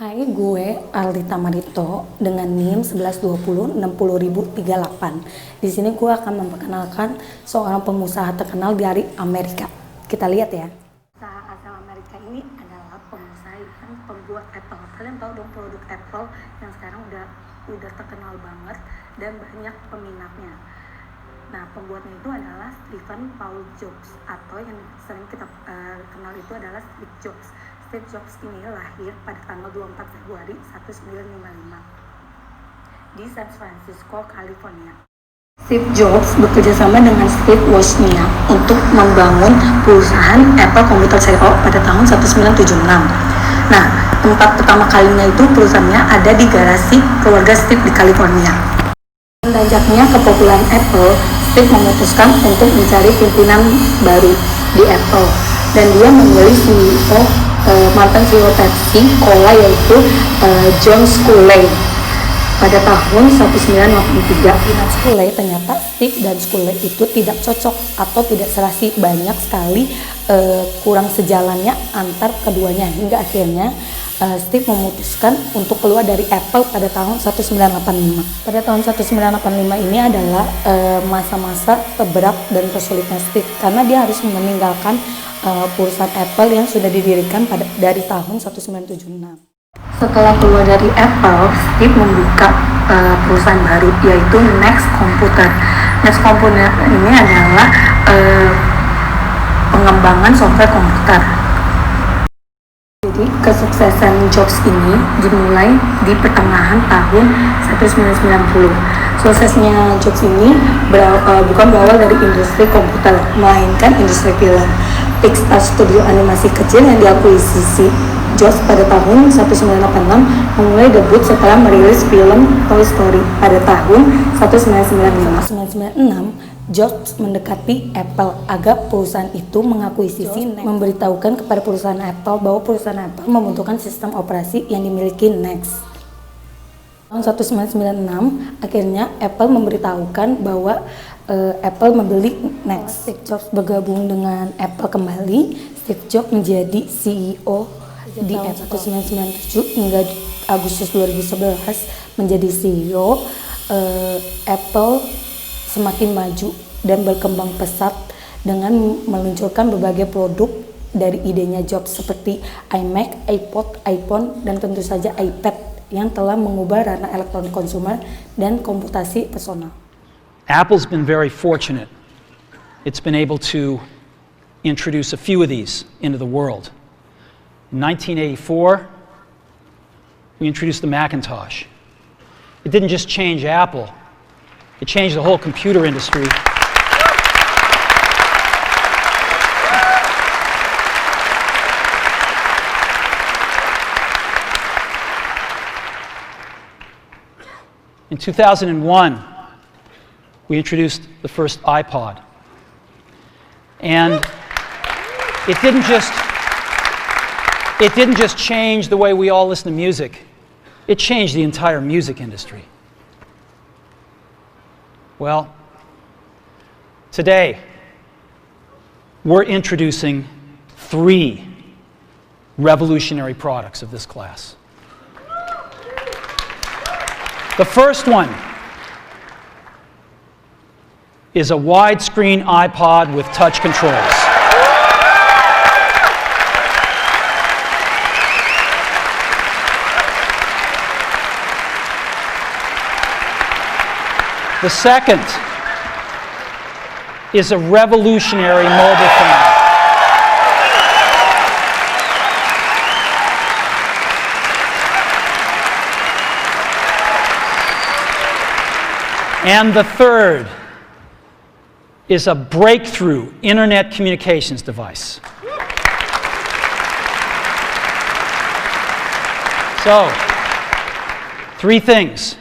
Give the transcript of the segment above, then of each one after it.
Hai, gue Arlita Marito dengan NIM 112060.038. Di sini gue akan memperkenalkan seorang pengusaha terkenal dari Amerika. Kita lihat ya. Pengusaha asal Amerika ini adalah pengusaha yang pembuat Apple. Kalian tahu dong produk Apple yang sekarang udah terkenal banget dan banyak peminatnya. Nah, pembuatnya itu adalah Stephen Paul Jobs, atau yang sering kita kenal itu adalah Steve Jobs. Steve Jobs ini lahir pada tanggal 24 Februari 1955 di San Francisco, California. Steve Jobs bekerjasama dengan Steve Wozniak untuk membangun perusahaan Apple Computer Co. pada tahun 1976. Nah, tempat pertama kalinya itu perusahaannya ada di garasi keluarga Steve di California. Menanjaknya kepopuleran Apple, Steve memutuskan untuk mencari pimpinan baru di Apple, dan dia memilih CEO mantan CEO Pepsi Cola, yaitu John Sculley pada tahun 1983. Dengan Sculley, ternyata Steve dan Sculley itu tidak cocok atau tidak serasi, banyak sekali kurang sejalannya antar keduanya, hingga akhirnya Steve memutuskan untuk keluar dari Apple pada tahun 1985. Pada tahun 1985 ini adalah masa-masa terberat dan tersulitnya Steve, karena dia harus meninggalkan perusahaan Apple yang sudah didirikan dari tahun 1976. Setelah keluar dari Apple, Steve membuka perusahaan baru, yaitu Next Computer. Next Computer ini adalah pengembangan software komputer. Jadi kesuksesan Jobs ini dimulai di pertengahan tahun 1990. Suksesnya Jobs ini bukan berawal dari industri komputer, melainkan industri film. Pixar, studio animasi kecil yang diakuisisi Jobs pada tahun 1986, memulai debut setelah merilis film Toy Story pada tahun 1995. Jobs mendekati Apple agar perusahaan itu mengakuisisi Next, memberitahukan kepada perusahaan Apple bahwa perusahaan Apple membutuhkan sistem operasi yang dimiliki Next. Tahun 1996, akhirnya Apple memberitahukan bahwa Apple membeli Next. Steve Jobs bergabung dengan Apple kembali. Steve Jobs menjadi CEO di Apple 1997 hingga Agustus 2011 menjadi CEO. Apple semakin maju dan berkembang pesat dengan meluncurkan berbagai produk dari idenya Jobs, seperti iMac, iPod, iPhone, dan tentu saja iPad yang telah mengubah ranah elektronik konsumer dan komputasi personal. Apple's been very fortunate. It's been able to introduce a few of these into the world. In 1984, we introduced the Macintosh. It didn't just change Apple, it changed the whole computer industry. In 2001, we introduced the first iPod. And it didn't just change the way we all listen to music, it changed the entire music industry. Well, today, we're introducing 3 revolutionary products of this class. The first one is a widescreen iPod with touch controls. The second is a revolutionary mobile phone. And the third is a breakthrough internet communications device. So, 3 things: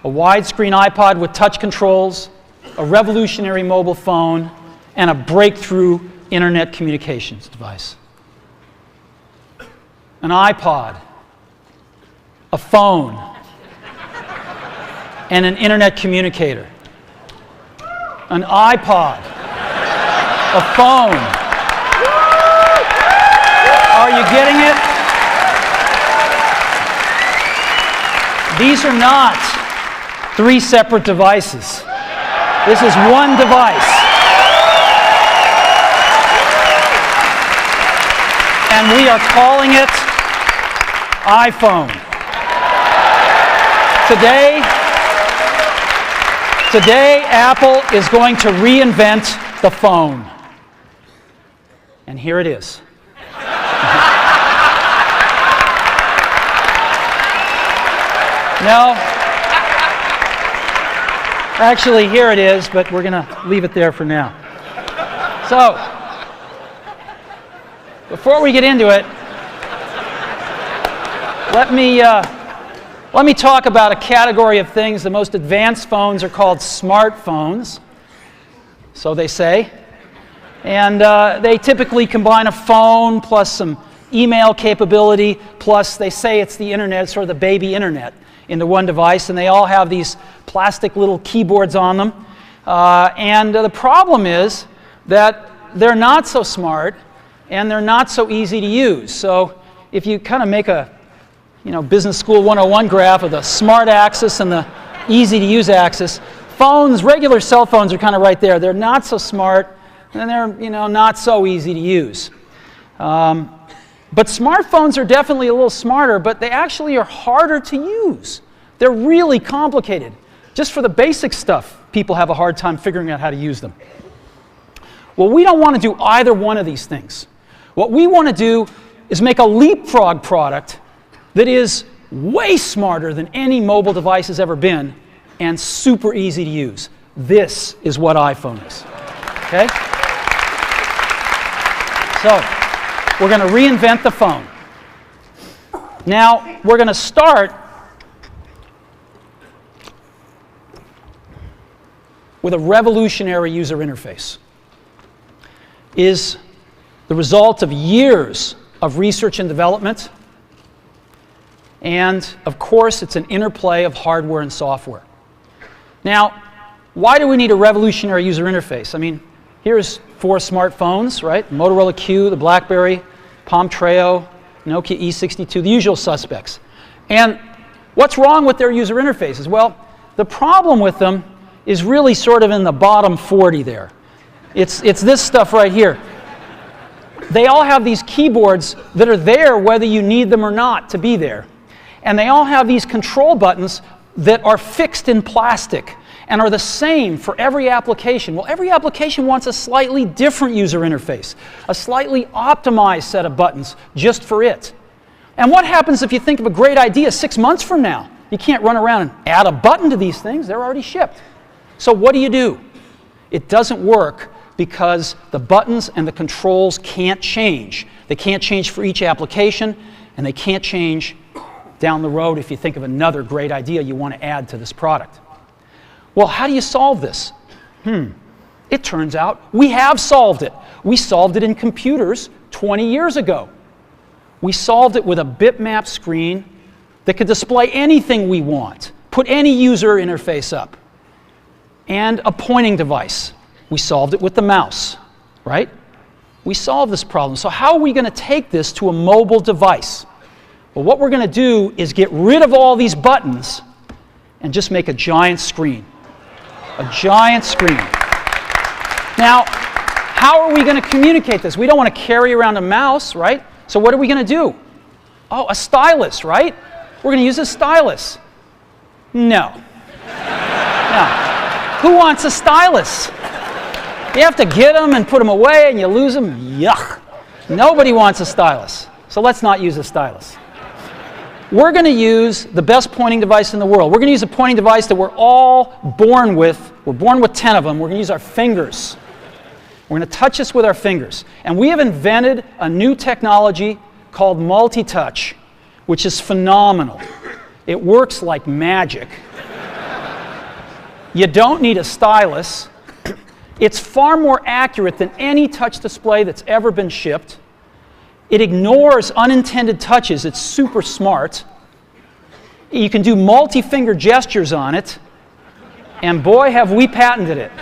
a widescreen iPod with touch controls, a revolutionary mobile phone, and a breakthrough internet communications device. An iPod, a phone, and an internet communicator. An iPod, a phone. Are you getting it? These are not 3 separate devices. This is one device. And we are calling it iPhone. Today, Apple is going to reinvent the phone. And here it is. No. Actually, here it is, but we're going to leave it there for now. So, before we get into it, let me talk about a category of things. The most advanced phones are called smartphones, so they say. And they typically combine a phone plus some email capability, plus they say it's the internet, sort of the baby internet, into one device, and they all have these plastic little keyboards on them. And the problem is that they're not so smart and they're not so easy to use. So if you kind of make a Business School 101 graph of the smart axis and the easy to use axis, phones, regular cell phones are kind of right there. They're not so smart and they're not so easy to use. But smartphones are definitely a little smarter, but they actually are harder to use. They're really complicated. Just for the basic stuff, people have a hard time figuring out how to use them. Well, we don't want to do either one of these things. What we want to do is make a leapfrog product that is way smarter than any mobile device has ever been and super easy to use. This is what iPhone is. Okay? So, we're going to reinvent the phone. Now, we're going to start with a revolutionary user interface. It is the result of years of research and development, and of course, it's an interplay of hardware and software. Now, why do we need a revolutionary user interface? I mean, here's 4 smartphones, right? Motorola Q, the BlackBerry, Palm Treo, Nokia E62, the usual suspects. And what's wrong with their user interfaces? Well, the problem with them is really sort of in the bottom 40 there. It's this stuff right here. They all have these keyboards that are there whether you need them or not to be there. And they all have these control buttons that are fixed in plastic and are the same for every application. Well, every application wants a slightly different user interface, a slightly optimized set of buttons just for it. And what happens if you think of a great idea 6 months from now? You can't run around and add a button to these things. They're already shipped. So what do? It doesn't work because the buttons and the controls can't change. They can't change for each application, and they can't change down the road if you think of another great idea you want to add to this product. Well, how do you solve this? It turns out we have solved it. We solved it in computers 20 years ago. We solved it with a bitmap screen that could display anything we want, put any user interface up, and a pointing device. We solved it with the mouse, right? We solved this problem. So how are we going to take this to a mobile device? Well, what we're going to do is get rid of all these buttons and just make a giant screen. A giant screen. Now, how are we going to communicate this? We don't want to carry around a mouse, right? So what are we going to do? Oh, a stylus, right? We're going to use a stylus. No. No. Who wants a stylus? You have to get them and put them away and you lose them. Yuck. Nobody wants a stylus. So let's not use a stylus. We're going to use the best pointing device in the world. We're going to use a pointing device that we're all born with. We're born with 10 of them. We're going to use our fingers. We're going to touch this with our fingers. And we have invented a new technology called multi-touch, which is phenomenal. It works like magic. You don't need a stylus. It's far more accurate than any touch display that's ever been shipped. It ignores unintended touches. It's super smart. You can do multi-finger gestures on it. And boy, have we patented it.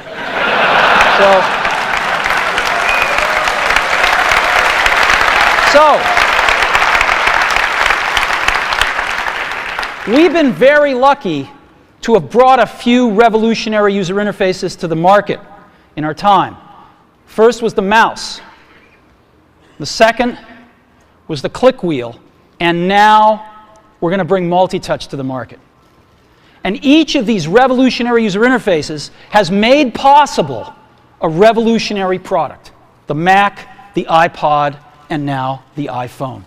So we've been very lucky to have brought a few revolutionary user interfaces to the market in our time. First was the mouse. The second was the click wheel. And now we're going to bring multi-touch to the market. And each of these revolutionary user interfaces has made possible a revolutionary product. The Mac, the iPod, and now the iPhone.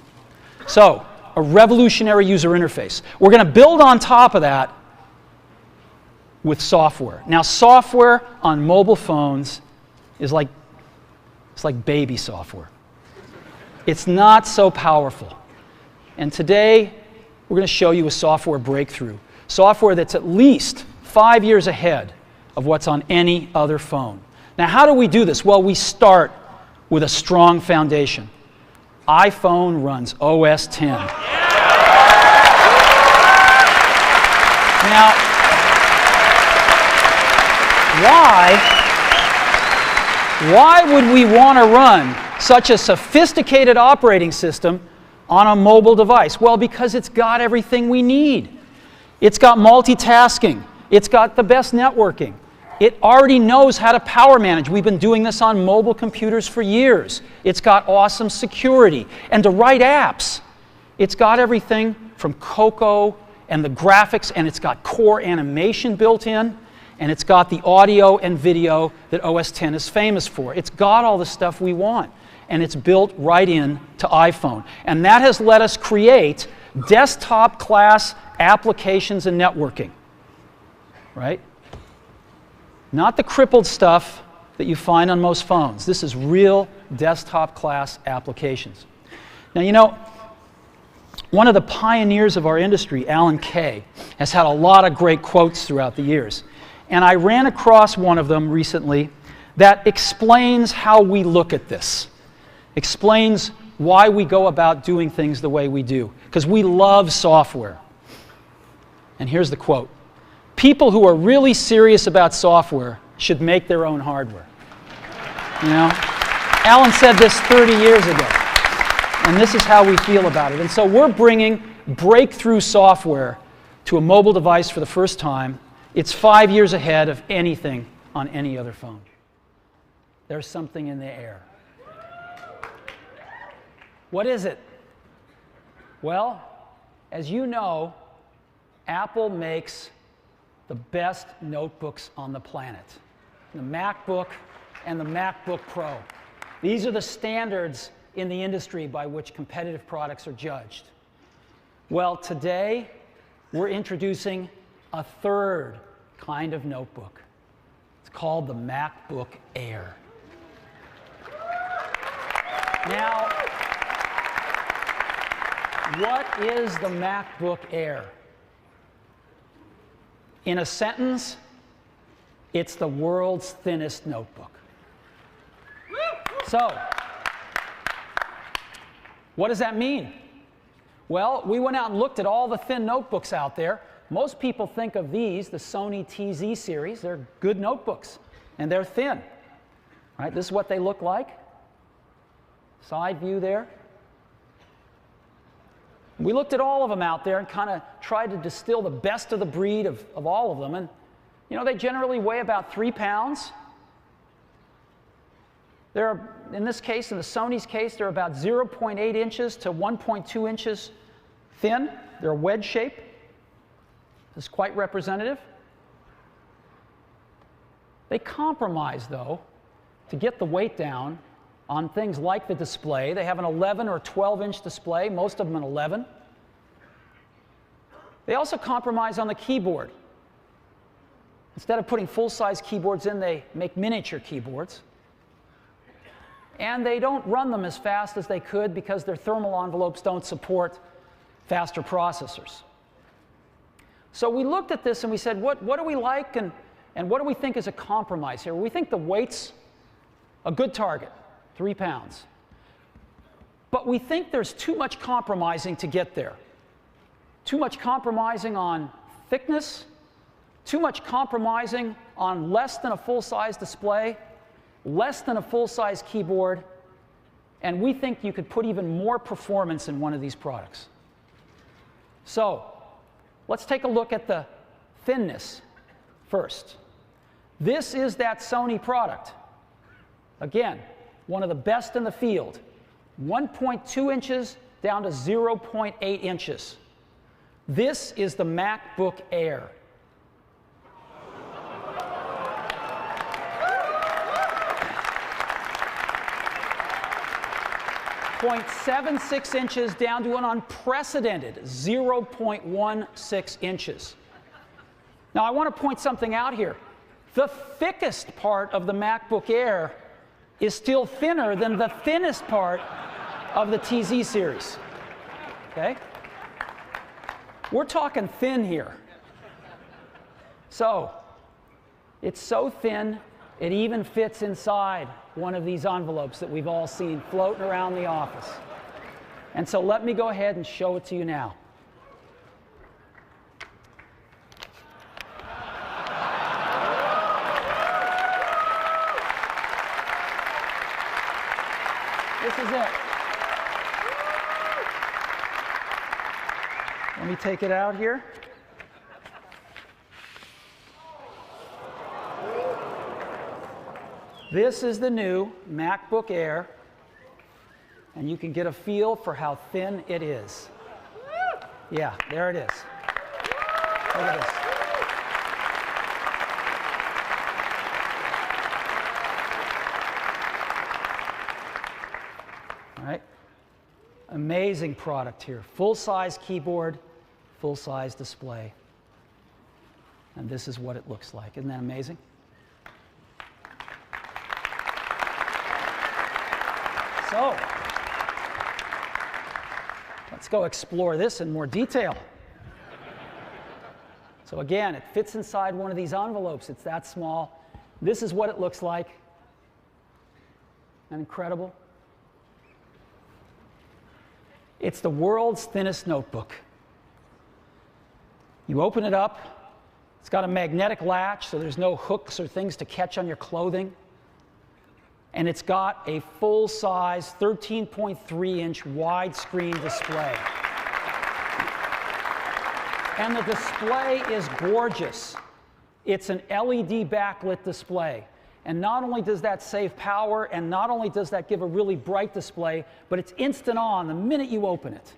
So, a revolutionary user interface. We're going to build on top of that with software. Now, software on mobile phones is like baby software. It's not so powerful. And today, we're going to show you a software breakthrough. Software that's at least 5 years ahead of what's on any other phone. Now, how do we do this? Well, we start with a strong foundation. iPhone runs OS X. Now, why would we want to run such a sophisticated operating system on a mobile device? Well, because it's got everything we need. It's got multitasking. It's got the best networking. It already knows how to power manage. We've been doing this on mobile computers for years. It's got awesome security. And to write apps, it's got everything from Cocoa and the graphics, and it's got core animation built in, and it's got the audio and video that OS X is famous for. It's got all the stuff we want, and it's built right in to iPhone. And that has let us create desktop-class applications and networking, right? Not the crippled stuff that you find on most phones. This is real desktop-class applications. Now, you know, one of the pioneers of our industry, Alan Kay, has had a lot of great quotes throughout the years. And I ran across one of them recently that explains how we look at this, explains why we go about doing things the way we do, because we love software. And here's the quote. People who are really serious about software should make their own hardware. You know? Alan said this 30 years ago. And this is how we feel about it. And so we're bringing breakthrough software to a mobile device for the first time. It's 5 years ahead of anything on any other phone. There's something in the air. What is it? Well, as you know, Apple makes the best notebooks on the planet. The MacBook and the MacBook Pro. These are the standards in the industry by which competitive products are judged. Well, today, we're introducing a third kind of notebook. It's called the MacBook Air. Now, what is the MacBook Air? In a sentence, it's the world's thinnest notebook. So, what does that mean? Well, we went out and looked at all the thin notebooks out there. Most people think of these, the Sony TZ series. They're good notebooks, and they're thin. Right? This is what they look like. Side view there. We looked at all of them out there and kind of tried to distill the best of the breed of all of them. And, you know, they generally weigh about 3 pounds. They're, in this case, in the Sony's case, they're about 0.8 inches to 1.2 inches thin. They're a wedge shape. This is quite representative. They compromise, though, to get the weight down on things like the display. They have an 11 or 12-inch display, most of them an 11. They also compromise on the keyboard. Instead of putting full-size keyboards in, they make miniature keyboards. And they don't run them as fast as they could because their thermal envelopes don't support faster processors. So we looked at this and we said, what do we like and what do we think is a compromise here? We think the weight's a good target. 3 pounds. But we think there's too much compromising to get there. Too much compromising on thickness, too much compromising on less than a full-size display, less than a full-size keyboard, and we think you could put even more performance in one of these products. So, Let's take a look at the thinness first. This is that Sony product. Again, one of the best in the field. 1.2 inches down to 0.8 inches. This is the MacBook Air. 0.76 inches down to an unprecedented 0.16 inches. Now I want to point something out here. The thickest part of the MacBook Air is still thinner than the thinnest part of the TZ series. Okay? We're talking thin here. So, it's so thin, it even fits inside one of these envelopes that we've all seen floating around the office. And so let me go ahead and show it to you now. This is it. Let me take it out here. This is the new MacBook Air, and you can get a feel for how thin it is. Yeah, there it is. Look at this. All right. Amazing product here. Full-size keyboard, full-size display. And this is what it looks like. Isn't that amazing? So, let's go explore this in more detail. So again, it fits inside one of these envelopes. It's that small. This is what it looks like. Isn't that incredible? It's the world's thinnest notebook. You open it up. It's got a magnetic latch, so there's no hooks or things to catch on your clothing. And it's got a full-size 13.3-inch widescreen display. And the display is gorgeous. It's an LED backlit display. And not only does that save power, and not only does that give a really bright display, but it's instant on the minute you open it.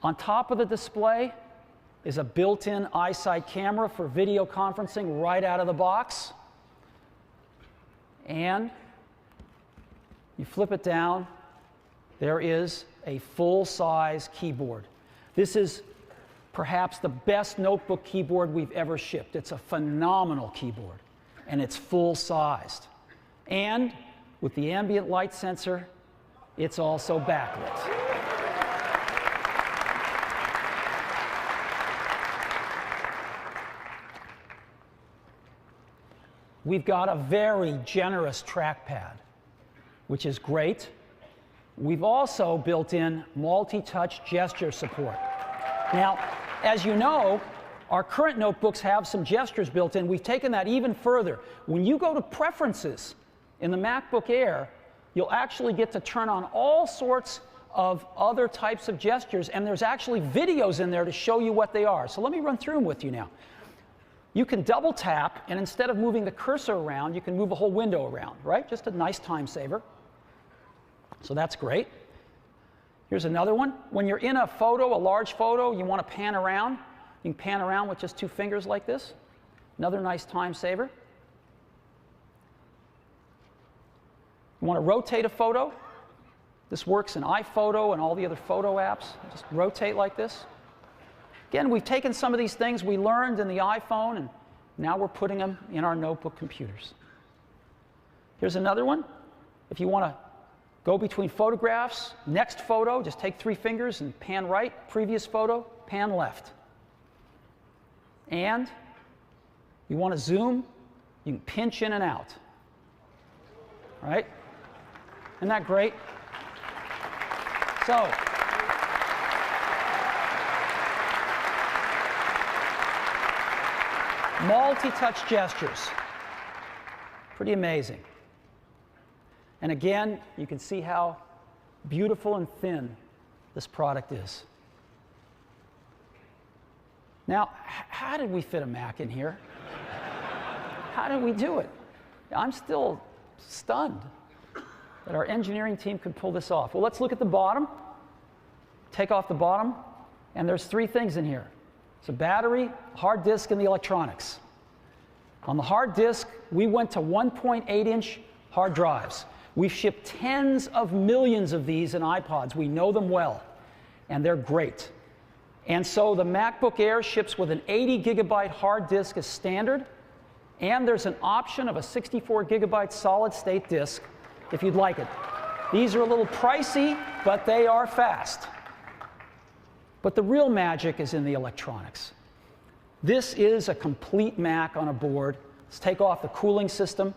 On top of the display is a built-in iSight camera for video conferencing right out of the box. And you flip it down, there is a full-size keyboard. This is perhaps the best notebook keyboard we've ever shipped. It's a phenomenal keyboard, and it's full-sized. And with the ambient light sensor, it's also backlit. We've got a very generous trackpad, which is great. We've also built in multi-touch gesture support. Now, as you know, our current notebooks have some gestures built in. We've taken that even further. When you go to Preferences in the MacBook Air, you'll actually get to turn on all sorts of other types of gestures, and there's actually videos in there to show you what they are. So let me run through them with you now. You can double tap, and instead of moving the cursor around, you can move a whole window around, right? Just a nice time saver. So that's great. Here's another one. When you're in a photo, a large photo, you want to pan around. You can pan around with just two fingers like this. Another nice time saver. You want to rotate a photo. This works in iPhoto and all the other photo apps. Just rotate like this. Again, we've taken some of these things we learned in the iPhone, and now we're putting them in our notebook computers. Here's another one. If you want to go between photographs, next photo, just take three fingers and pan right. Previous photo, pan left. And you want to zoom, you can pinch in and out. All right? Isn't that great? So, multi-touch gestures. Pretty amazing. And again, you can see how beautiful and thin this product is. Now, how did we fit a Mac in here? How did we do it? I'm still stunned that our engineering team could pull this off. Well, let's look at the bottom. Take off the bottom, and there's 3 things in here. It's a battery, hard disk, and the electronics. On the hard disk, we went to 1.8-inch hard drives. We've shipped tens of millions of these in iPods. We know them well, and they're great. And so the MacBook Air ships with an 80-gigabyte hard disk as standard, and there's an option of a 64-gigabyte solid-state disk if you'd like it. These are a little pricey, but they are fast. But the real magic is in the electronics. This is a complete Mac on a board. Let's take off the cooling system.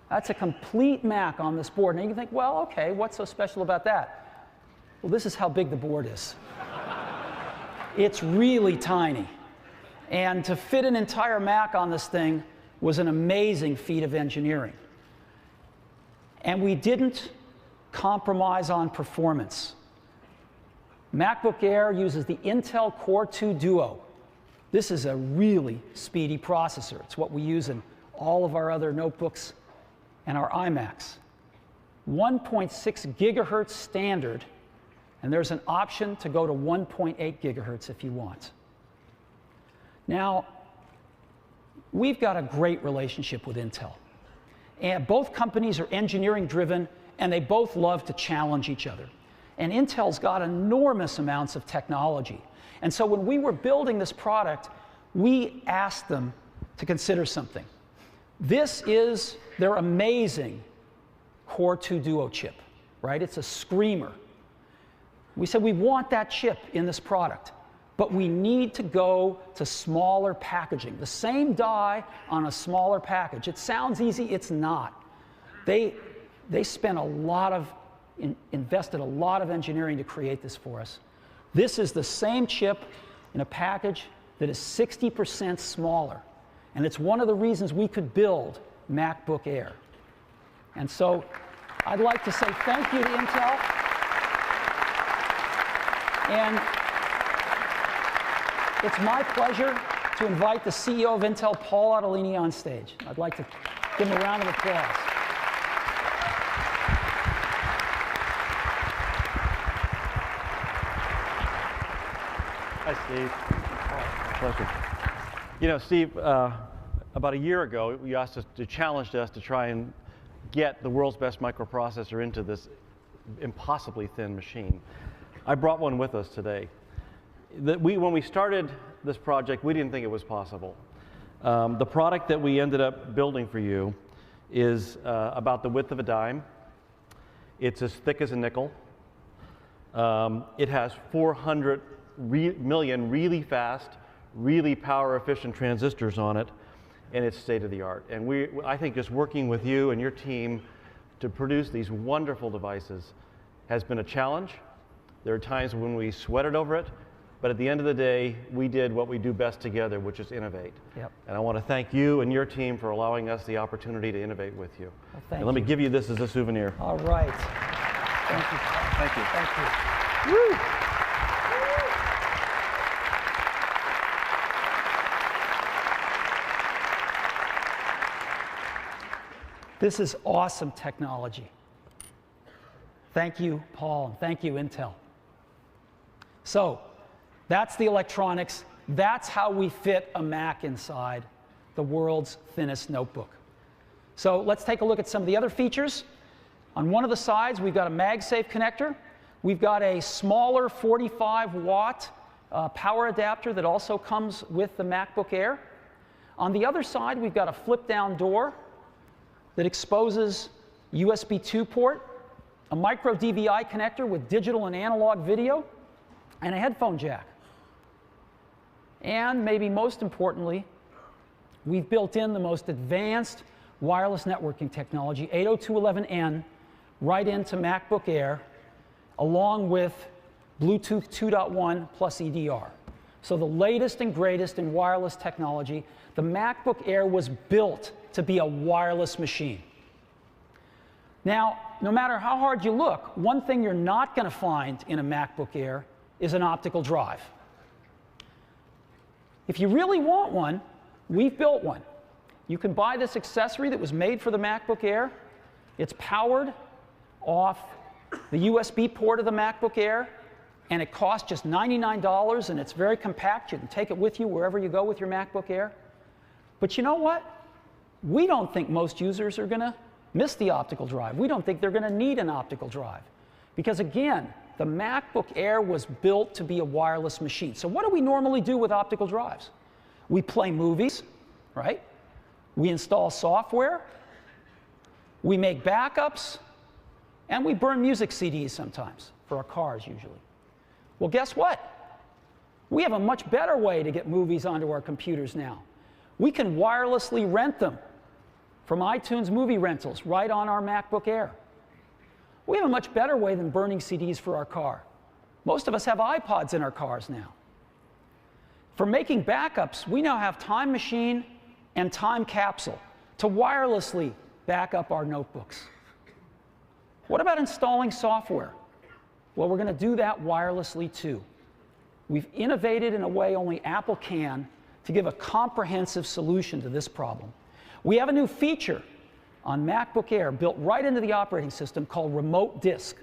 That's a complete Mac on this board. And you can think, well, okay, what's so special about that? Well, this is how big the board is. It's really tiny. And to fit an entire Mac on this thing was an amazing feat of engineering. And we didn't compromise on performance. MacBook Air uses the Intel Core 2 Duo. This is a really speedy processor. It's what we use in all of our other notebooks and our iMacs. 1.6 gigahertz standard, and there's an option to go to 1.8 gigahertz if you want. Now, we've got a great relationship with Intel. And both companies are engineering driven, and they both love to challenge each other. And Intel's got enormous amounts of technology. And so when we were building this product, we asked them to consider something. This is their amazing Core 2 Duo chip, right? It's a screamer. We said we want that chip in this product, but we need to go to smaller packaging. The same die on a smaller package. It sounds easy, it's not. They spent a lot of, invested a lot of engineering to create this for us. This is the same chip in a package that is 60% smaller. And it's one of the reasons we could build MacBook Air. And so I'd like to say thank you to Intel. And it's my pleasure to invite the CEO of Intel, Paul Otellini, on stage. I'd like to give him a round of applause. Hi, Steve. Pleasure. You know, Steve, about a year ago, you challenged us to try and get the world's best microprocessor into this impossibly thin machine. I brought one with us today. When we started this project, we didn't think it was possible. The product that we ended up building for you is about the width of a dime. It's as thick as a nickel. It has 400 million really fast, really power-efficient transistors on it, and it's state-of-the-art. And I think just working with you and your team to produce these wonderful devices has been a challenge. There are times when we sweated over it, but at the end of the day, we did what we do best together, which is innovate. Yep. And I want to thank you and your team for allowing us the opportunity to innovate with you. Well, thank and let you. me give you this as a souvenir. All right. Thank you. Thank you. Thank you. Woo! This is awesome technology. Thank you, Paul, and thank you, Intel. So, that's the electronics. That's how we fit a Mac inside the world's thinnest notebook. So let's take a look at some of the other features. On one of the sides, we've got a MagSafe connector. We've got a smaller 45-watt power adapter that also comes with the MacBook Air. On the other side, we've got a flip-down door that exposes USB 2 port, a micro DVI connector with digital and analog video, and a headphone jack. And maybe most importantly, we've built in the most advanced wireless networking technology, 802.11n, right into MacBook Air, along with Bluetooth 2.1 plus EDR. So the latest and greatest in wireless technology. The MacBook Air was built to be a wireless machine. Now, no matter how hard you look, one thing you're not going to find in a MacBook Air is an optical drive. If you really want one, we've built one. You can buy this accessory that was made for the MacBook Air. It's powered off the USB port of the MacBook Air, and it costs just $99, and it's very compact. You can take it with you wherever you go with your MacBook Air. But you know what? We don't think most users are going to miss the optical drive. We don't think they're going to need an optical drive. Because again, the MacBook Air was built to be a wireless machine. So what do we normally do with optical drives? We play movies, right? We install software. We make backups. And we burn music CDs sometimes, for our cars usually. Well, guess what? We have a much better way to get movies onto our computers now. We can wirelessly rent them from iTunes Movie Rentals right on our MacBook Air. We have a much better way than burning CDs for our car. Most of us have iPods in our cars now. For making backups, we now have Time Machine and Time Capsule to wirelessly back up our notebooks. What about installing software? Well, we're going to do that wirelessly too. We've innovated in a way only Apple can to give a comprehensive solution to this problem. We have a new feature on MacBook Air built right into the operating system called Remote Disk.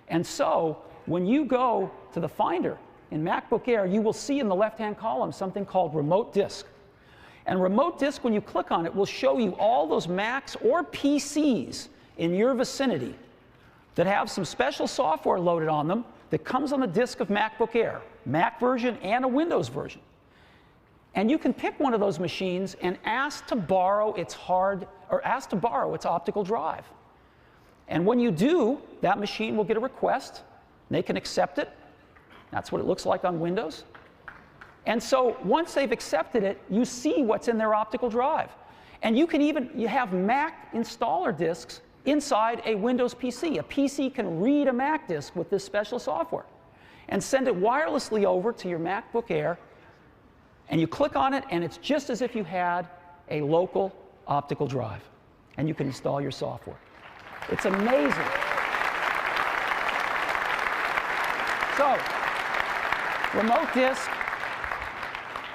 And so when you go to the Finder in MacBook Air, you will see in the left-hand column something called Remote Disk. And Remote Disk, when you click on it, will show you all those Macs or PCs in your vicinity that have some special software loaded on them that comes on the disk of MacBook Air, Mac version and a Windows version. And you can pick one of those machines and ask to borrow its optical drive. And when you do, that machine will get a request. They can accept it. That's what it looks like on Windows. And so once they've accepted it, you see what's in their optical drive. And you have Mac installer disks inside a Windows PC. A PC can read a Mac disk with this special software and send it wirelessly over to your MacBook Air, and you click on it, and it's just as if you had a local optical drive, and you can install your software. It's amazing. So, Remote Disk,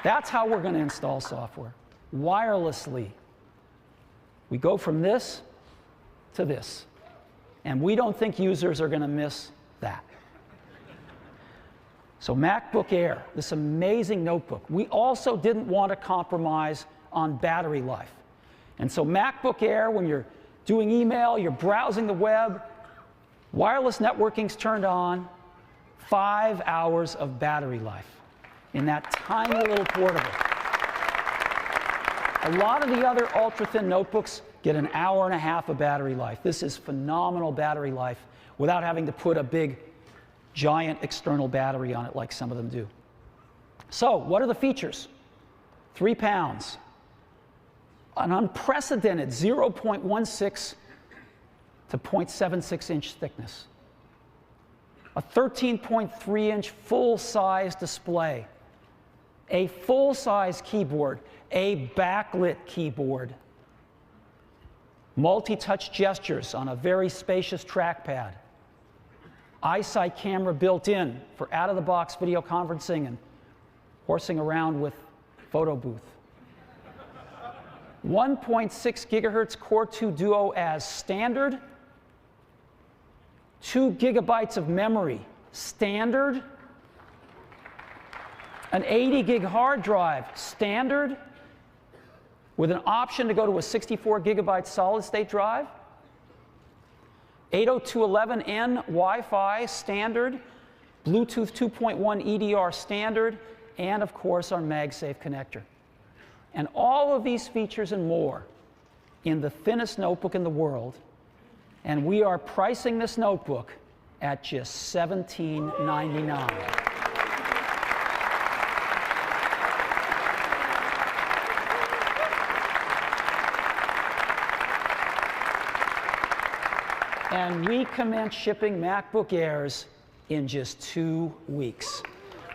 that's how we're going to install software, wirelessly. We go from this to this. And we don't think users are going to miss that. So MacBook Air, this amazing notebook. We also didn't want to compromise on battery life. And so MacBook Air, when you're doing email, you're browsing the web, wireless networking's turned on, 5 hours of battery life in that tiny little portable. A lot of the other ultra-thin notebooks get an hour and a half of battery life. This is phenomenal battery life without having to put a big, giant external battery on it like some of them do. So, what are the features? 3 pounds. An unprecedented 0.16 to 0.76 inch thickness. A 13.3 inch full-size display. A full-size keyboard. A backlit keyboard. Multi-touch gestures on a very spacious trackpad. EyeSight camera built in for out-of-the-box video conferencing and horsing around with photo booth. 1.6 gigahertz Core 2 Duo as standard. 2 gigabytes of memory standard. An 80 gig hard drive standard, with an option to go to a 64 gigabyte solid-state drive. 802.11n Wi-Fi standard, Bluetooth 2.1 EDR standard, and of course our MagSafe connector. And all of these features and more in the thinnest notebook in the world, and we are pricing this notebook at just $17.99. And we commence shipping MacBook Airs in just 2 weeks.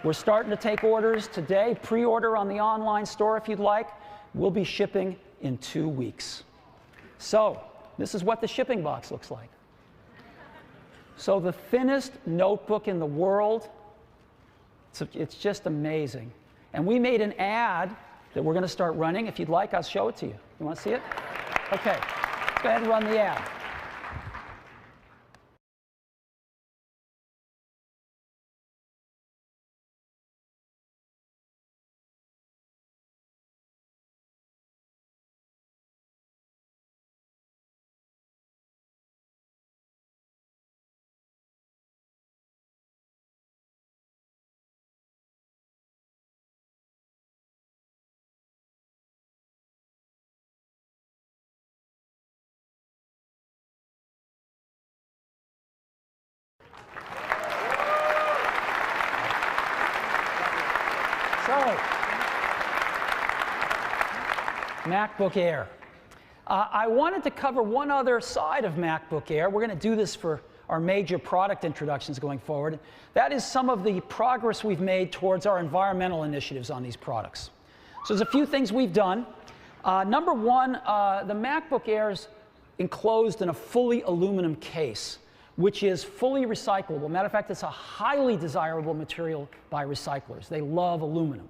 We're starting to take orders today. Pre-order on the online store if you'd like. We'll be shipping in 2 weeks. So, this is what the shipping box looks like. So the thinnest notebook in the world, it's just amazing. And we made an ad that we're going to start running. If you'd like, I'll show it to you. You want to see it? Okay, let's go ahead and run the ad. So, MacBook Air. I wanted to cover one other side of MacBook Air. We're going to do this for our major product introductions going forward. That is some of the progress we've made towards our environmental initiatives on these products. So there's a few things we've done. Number one, the MacBook Air is enclosed in a fully aluminum case, which is fully recyclable. Matter of fact, it's a highly desirable material by recyclers. They love aluminum.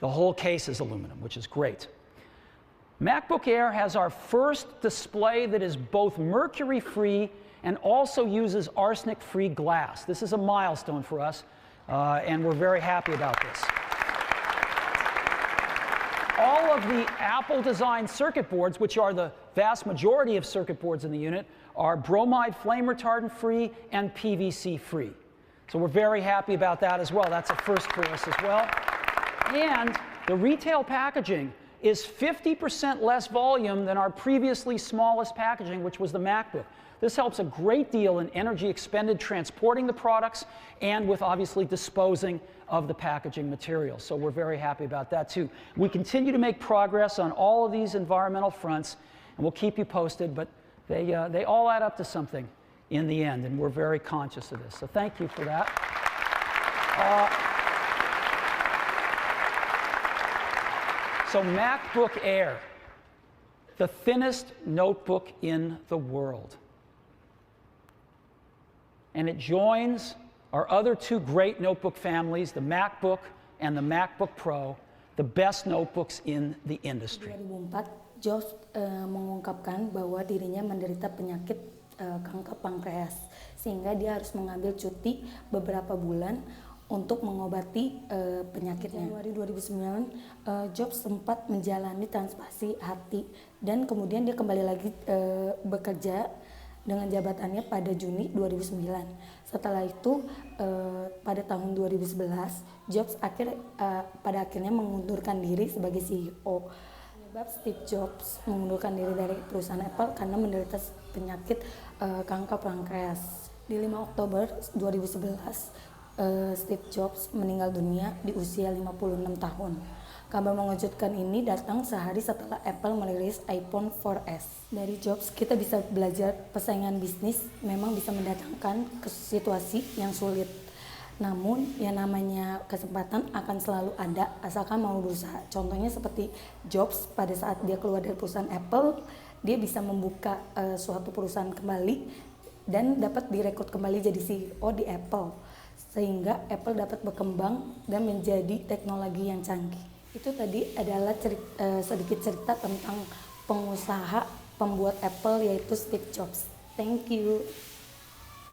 The whole case is aluminum, which is great. MacBook Air has our first display that is both mercury-free and also uses arsenic-free glass. This is a milestone for us, and we're very happy about this. All of the Apple-designed circuit boards, which are the vast majority of circuit boards in the unit, are bromide flame retardant free and PVC free. So we're very happy about that as well. That's a first for us as well. And the retail packaging is 50% less volume than our previously smallest packaging, which was the MacBook. This helps a great deal in energy expended transporting the products and with obviously disposing of the packaging material. So we're very happy about that too. We continue to make progress on all of these environmental fronts, and we'll keep you posted, but they all add up to something in the end, and we're very conscious of this. So thank you for that. So MacBook Air, the thinnest notebook in the world. And it joins our other two great notebook families, the MacBook and the MacBook Pro, the best notebooks in the industry. 2004, Jobs mengungkapkan bahwa dirinya menderita penyakit kanker pankreas, sehingga dia harus mengambil cuti beberapa bulan untuk mengobati penyakitnya. Januari 2009, Jobs sempat menjalani transplantasi hati dan kemudian dia kembali lagi bekerja dengan jabatannya pada Juni 2009. Setelah itu, pada tahun 2011, Jobs pada akhirnya mengundurkan diri sebagai CEO. Penyebab Steve Jobs mengundurkan diri dari perusahaan Apple karena menderita penyakit kanker pankreas. Di 5 Oktober 2011, Steve Jobs meninggal dunia di usia 56 tahun. Kabar mengejutkan ini datang sehari setelah Apple merilis iPhone 4S. Dari Jobs, kita bisa belajar persaingan bisnis memang bisa mendatangkan ke situasi yang sulit. Namun, yang namanya kesempatan akan selalu ada, asalkan mau berusaha. Contohnya seperti Jobs, pada saat dia keluar dari perusahaan Apple, dia bisa membuka suatu perusahaan kembali dan dapat direkrut kembali jadi CEO di Apple. Sehingga Apple dapat berkembang dan menjadi teknologi yang canggih. Itu tadi adalah sedikit cerita tentang pengusaha pembuat Apple, yaitu Steve Jobs. Thank you.